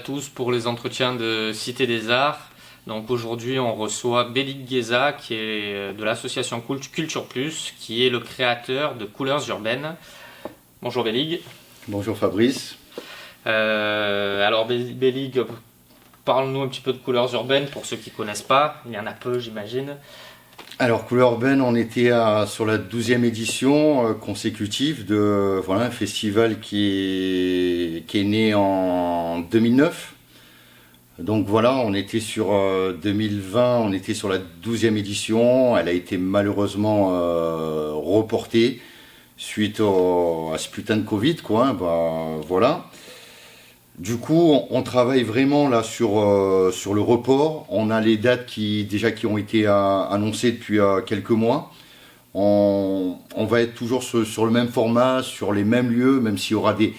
tous pour les entretiens de Cité des Arts. Donc aujourd'hui, on reçoit Belig Geza, qui est de l'association Culture Plus, qui est le créateur de Couleurs Urbaines. Bonjour Belig. Bonjour Fabrice. Alors Belig, parle-nous un petit peu de Couleurs Urbaines pour ceux qui ne connaissent pas. Il y en a peu, j'imagine. Alors Couleurs Urbaines, on était sur la 12e édition consécutive de un festival qui est né en 2009. Donc voilà, on était sur 2020, on était sur la 12e édition. Elle a été malheureusement reportée suite à ce putain de Covid, quoi. Voilà. Du coup, on travaille vraiment là sur le report. On a les dates qui ont été annoncées depuis quelques mois. On va être toujours sur le même format, sur les mêmes lieux, même s'il y aura des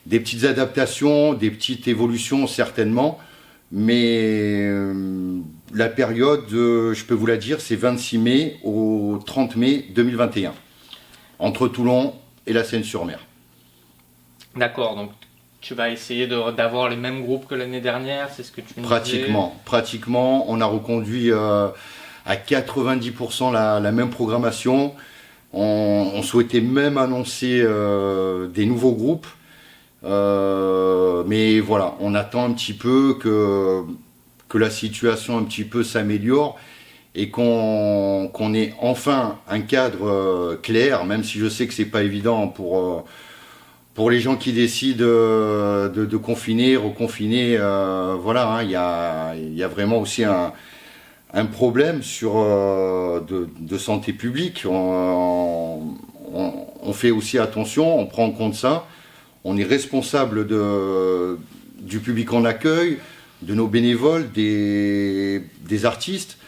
petites adaptations, des petites évolutions certainement. Mais la période, je peux vous la dire, c'est 26 mai au 30 mai 2021, entre Toulon et la Seine-sur-Mer. D'accord, donc tu vas essayer d'avoir les mêmes groupes que l'année dernière, c'est ce que tu nous disais? Pratiquement, on a reconduit à 90% la même programmation. On souhaitait même annoncer des nouveaux groupes. Mais voilà, on attend un petit peu que la situation un petit peu s'améliore et qu'on ait enfin un cadre clair, même si je sais que c'est pas évident pour les gens qui décident de confiner, reconfiner. Voilà, hein, il y a vraiment aussi un problème de santé publique. On fait aussi attention, on prend en compte ça. On est responsable du public qu'on accueille, de nos bénévoles, des artistes.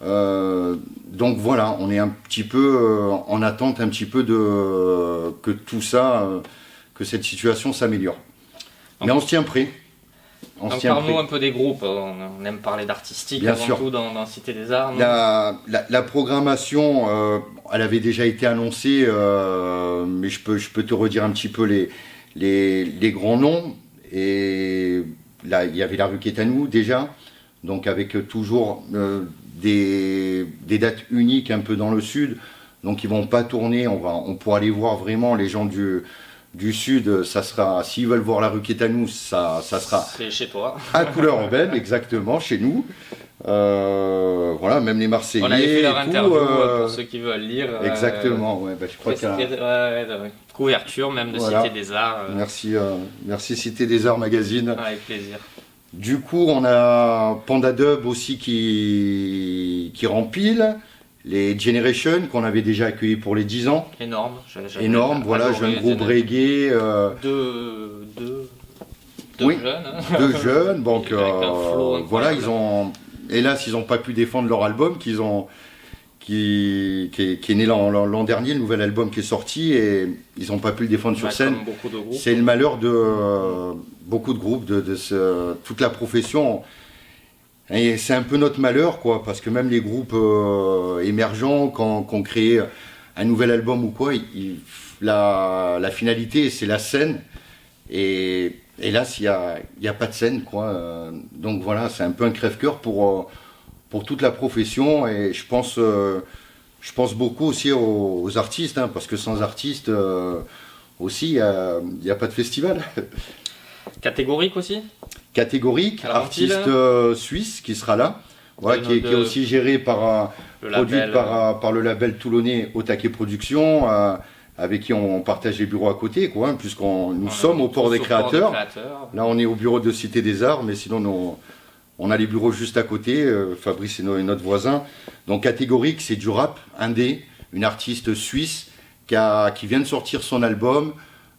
Donc voilà, on est un petit peu en attente un petit peu que tout ça, que cette situation s'améliore. Mais on se tient prêt. Parle-nous un peu des groupes. On aime parler d'artistique Bien avant sûr. tout dans Cité des Arts. La programmation, elle avait déjà été annoncée, mais je peux te redire un petit peu les grands noms. Et là, il y avait la rue Quétanou déjà, donc avec toujours des dates uniques un peu dans le sud. Donc ils vont pas tourner, on pourra aller voir vraiment les gens du sud. Ça sera, s'ils veulent voir la rue Quétanou, ça sera c'est chez toi. à Couleurs Urbaines, exactement, chez nous. Voilà, même les Marseillais. On avait fait leur interview pour ceux qui veulent lire. Exactement, ouais, je crois qu'il y a couverture même de voilà. Cité des Arts. Merci Cité des Arts Magazine. Avec plaisir. Du coup, on a Panda Dub aussi qui rempile. Les Generations qu'on avait déjà accueillis pour les 10 ans. Énorme, voilà, jeune groupe reggae. Deux oui, jeunes. Hein. Deux jeunes, donc voilà, hélas, ils n'ont pas pu défendre leur album qui est né l'an dernier, le nouvel album qui est sorti, et ils n'ont pas pu le défendre sur scène. C'est le malheur de beaucoup de groupes, toute la profession. Et c'est un peu notre malheur, quoi, parce que même les groupes émergents, quand on crée un nouvel album ou quoi, la finalité, c'est la scène. Et hélas, il n'y a pas de scène, quoi. Donc voilà, c'est un peu un crève-cœur pour toute la profession. Et je pense beaucoup aussi aux artistes, hein, parce que sans artistes, aussi, il n'y a pas de festival. Catégorique aussi. Catégorique, artiste suisse qui sera là, voilà, qui est aussi géré produit par le label toulonnais Au Taquet Productions, avec qui on partage les bureaux à côté, quoi, hein, nous sommes au port des créateurs. Là, on est au bureau de Cité des Arts, mais sinon, on a les bureaux juste à côté. Fabrice est notre voisin. Donc, Catégorique, c'est du rap indé, une artiste suisse qui vient de sortir son album.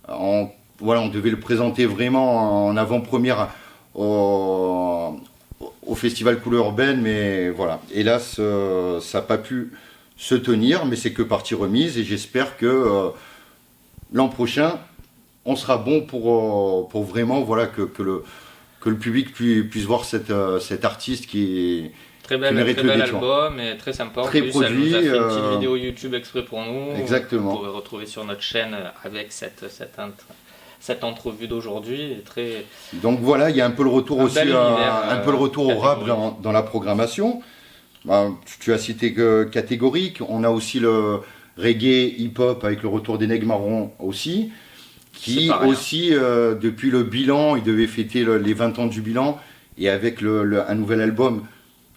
On devait le présenter vraiment en avant-première au festival Couleurs Urbaines, mais voilà, hélas, ça n'a pas pu se tenir, mais c'est que partie remise, et j'espère que l'an prochain, on sera bon pour vraiment, voilà, que le public puisse voir cet artiste qui très bel album et très sympa. Très produit. Elle nous a fait une petite vidéo YouTube exprès pour nous. Exactement. Vous pourrez retrouver sur notre chaîne avec cette entrevue d'aujourd'hui est très... Donc voilà, il y a un peu le retour Un aussi, bel univers, un peu le retour au rap catégorique. dans la programmation. Ben, tu as cité que catégorique, on a aussi le reggae, hip-hop avec le retour des Nègres Marrons aussi, C'est qui pas rien. aussi, depuis le bilan, ils devaient fêter les 20 ans du bilan, et avec un nouvel album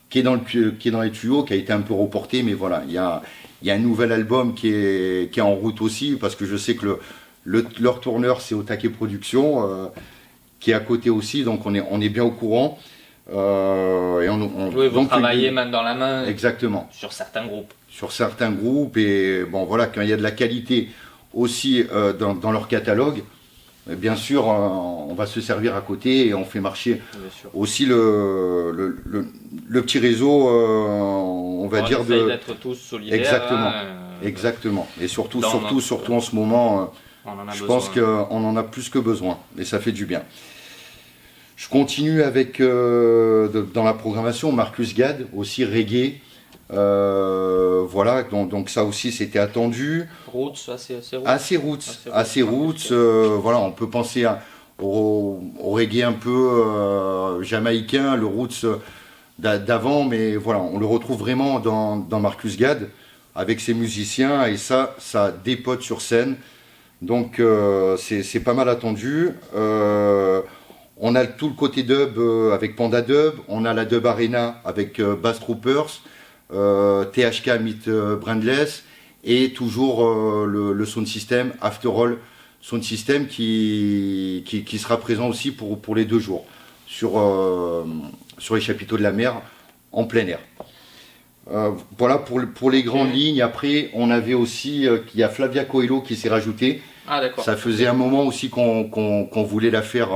qui est dans les tuyaux, qui a été un peu reporté, mais voilà, il y a un nouvel album qui est en route aussi, parce que je sais que leur tourneur, c'est Otake Productions, qui est à côté aussi, donc on est bien au courant. Oui, vous donc, travaillez main dans la main exactement, sur certains groupes. sur certains groupes, et bon voilà, quand il y a de la qualité aussi dans leur catalogue, bien sûr, on va se servir à côté et on fait marcher Bien sûr. aussi le petit réseau, on va dire, essaye d'être tous solidaires. Exactement. Hein, Exactement. Et surtout dans surtout en ce moment, on en a je besoin. pense qu'on en a plus que besoin. Et ça fait du bien. Je continue avec, dans la programmation, Marcus Gad, aussi reggae. Voilà, donc ça aussi c'était attendu. Roots, assez roots. Assez roots. Voilà, on peut penser au reggae un peu jamaïcain, le roots d'avant, mais voilà, on le retrouve vraiment dans Marcus Gad avec ses musiciens, et ça dépote sur scène. Donc c'est pas mal attendu. On a tout le côté dub avec Panda Dub, on a la Dub Arena avec Bass Troopers, THK Meet Brandless, et toujours le sound system, After All Sound System, qui sera présent aussi pour les 2 jours sur les chapiteaux de la mer en plein air. Voilà pour les grandes lignes. Après, on avait aussi il y a Flavia Coelho qui s'est rajoutée. Ah d'accord. Ça faisait un moment aussi qu'on voulait la faire,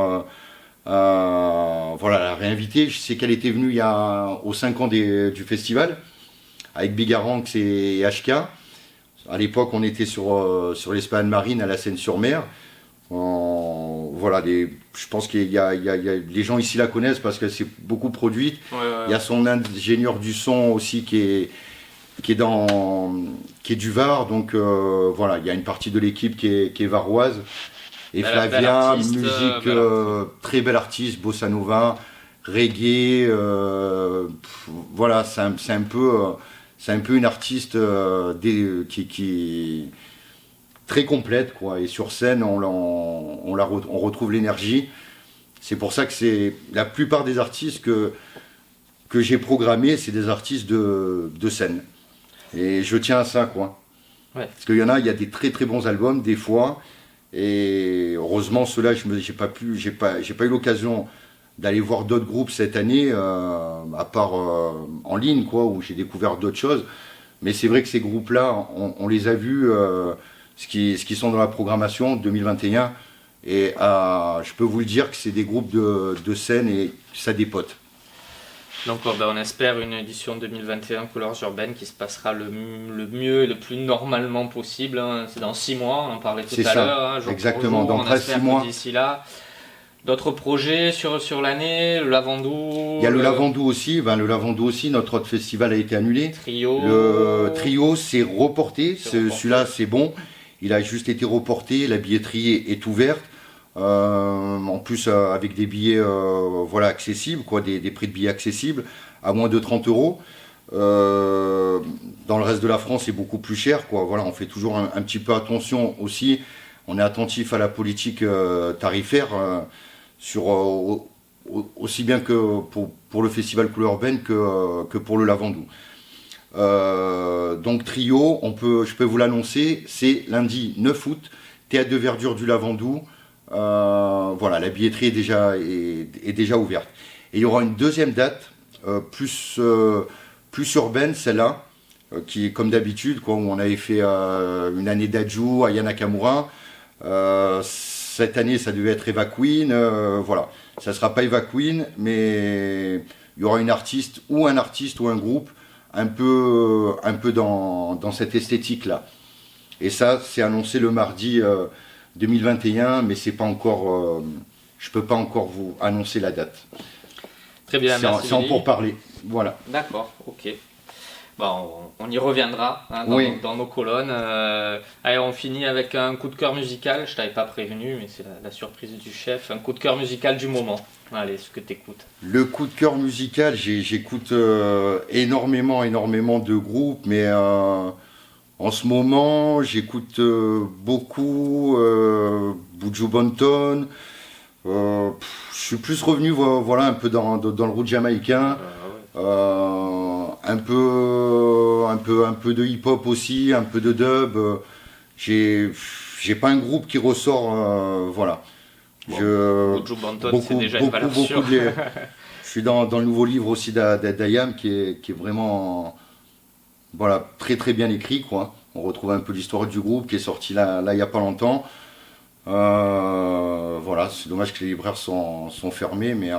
voilà, la réinviter. Je sais qu'elle était venue aux 5 ans du festival avec Bigaranx et HK. À l'époque, on était sur l'Esplanade Marine à la Seine-sur-Mer. Voilà, je pense qu'il y a les gens ici la connaissent parce qu'elle s'est beaucoup produite. Ouais. Il y a son ingénieur du son aussi qui est du Var, donc voilà, il y a une partie de l'équipe qui est varoise. Et Flavia, musique, très belle artiste, bossa nova, reggae, voilà, c'est un peu une artiste qui très complète, quoi. Et sur scène, on retrouve l'énergie. C'est pour ça que c'est la plupart des artistes que j'ai programmés, c'est des artistes de scène. Et je tiens à ça, quoi. Ouais. Parce qu'il y a des très très bons albums des fois. Et heureusement, ceux-là, j'ai pas eu l'occasion d'aller voir d'autres groupes cette année, à part en ligne, quoi, où j'ai découvert d'autres choses. Mais c'est vrai que ces groupes-là, on les a vus, ce qui sont dans la programmation 2021. Et je peux vous le dire que c'est des groupes de scène et ça dépote. Donc on espère une édition 2021 Couleurs Urbaines qui se passera le mieux et le plus normalement possible. Hein. C'est dans 6 mois, on en parlait tout à l'heure. Hein, exactement, jour, dans 13 mois. D'ici là, d'autres projets sur l'année, le Lavandou. Il y a le Lavandou aussi. Ben, le Lavandou aussi, notre autre festival a été annulé. Trio. Le trio s'est reporté. Celui-là, c'est bon. Il a juste été reporté. La billetterie est ouverte. En plus, avec des billets voilà, accessibles, quoi, des prix de billets accessibles, à moins de 30 €. Dans le reste de la France, c'est beaucoup plus cher, quoi. Voilà, on fait toujours un petit peu attention aussi. On est attentif à la politique tarifaire, aussi bien que pour le festival Couleurs Urbaines que pour le Lavandou. Donc trio, je peux vous l'annoncer, c'est lundi 9 août, théâtre de verdure du Lavandou. Voilà, la billetterie est déjà ouverte. Et il y aura une deuxième date, plus urbaine, celle-là, qui est comme d'habitude, quoi, où on avait fait une année d'Adju à Yanakamura. Cette année, ça devait être Eva Queen. Voilà, ça ne sera pas Eva Queen, mais il y aura une artiste ou un groupe un peu dans cette esthétique-là. Et ça, c'est annoncé le mardi 2021, mais c'est pas encore. Je peux pas encore vous annoncer la date. Très bien, merci. C'est en pourparlers. Voilà. D'accord, ok. Bon, on y reviendra hein, dans nos colonnes. Allez, on finit avec un coup de cœur musical. Je t'avais pas prévenu, mais c'est la surprise du chef. Un coup de cœur musical du moment. Allez, ce que t'écoutes. Le coup de cœur musical, j'écoute énormément de groupes, mais en ce moment, j'écoute beaucoup Buju Banton. Je suis plus revenu voilà, un peu dans le route jamaïcain. Un peu de hip-hop aussi, un peu de dub. J'ai pas un groupe qui ressort, voilà. Buju Banton, c'est déjà une valeur sûre. Je suis dans le nouveau livre aussi d'Ayam qui est vraiment voilà, très très bien écrit, quoi. On retrouve un peu l'histoire du groupe qui est sorti là il y a pas longtemps. Voilà, c'est dommage que les libraires sont fermés, mais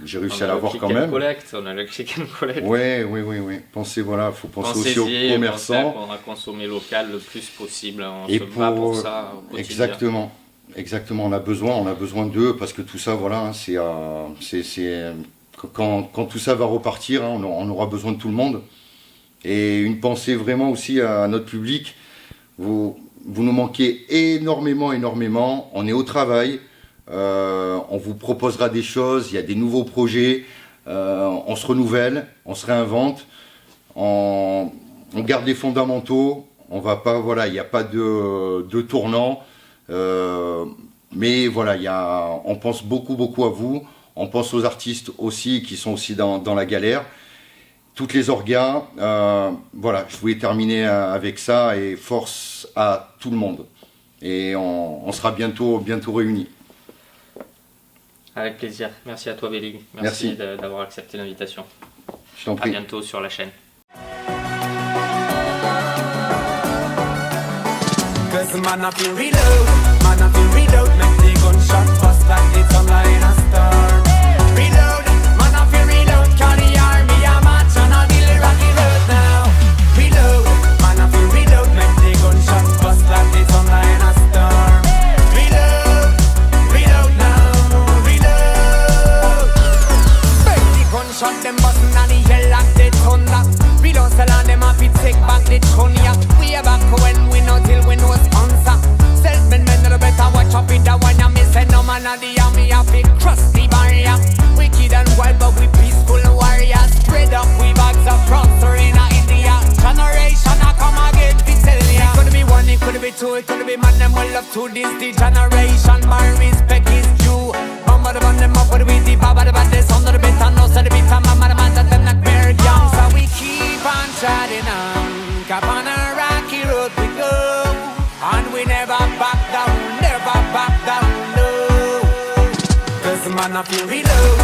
j'ai réussi à l'avoir quand même. On a le Click and Collect. Oui. Pensez, voilà, faut penser aussi aux commerçants. On a consommé local le plus possible. On se bat pour ça au quotidien. Exactement. On a besoin d'eux parce que tout ça, voilà, quand tout ça va repartir, hein, on aura besoin de tout le monde. Et une pensée vraiment aussi à notre public. Vous nous manquez énormément. On est au travail. On vous proposera des choses. Il y a des nouveaux projets. On se renouvelle. On se réinvente. On garde les fondamentaux. On va pas, voilà, il n'y a pas de tournant. Mais voilà, on pense beaucoup à vous. On pense aux artistes aussi qui sont aussi dans la galère. Toutes les orgas, voilà, je voulais terminer avec ça et force à tout le monde. Et on sera bientôt réunis. Avec plaisir. Merci à toi, Bellig. Merci. D'avoir accepté l'invitation. Je t'en prie. À bientôt sur la chaîne. Them bustin' on the hell like the thunder. We don't sell on them off, we take back the tune, yeah. We are back when we know till we know sponsor. Self-made men, no better watch out with the one you miss. No man of the army, have to cross the barrier. Wicked and wild, but we peaceful warriors. Spread up, we bags of prosper in India. Generation, I come again, we tell ya. It could be one, it could be two, it could be man, them well up to this, the generation. My respect is due. Bumba them up with the baba, the bad, the sound of the beat, and no say the beat, and mama, the man, that them like bear young. So we keep on treading on, cap on a rocky road we go. And we never back down, no. Cause man, I feel reload,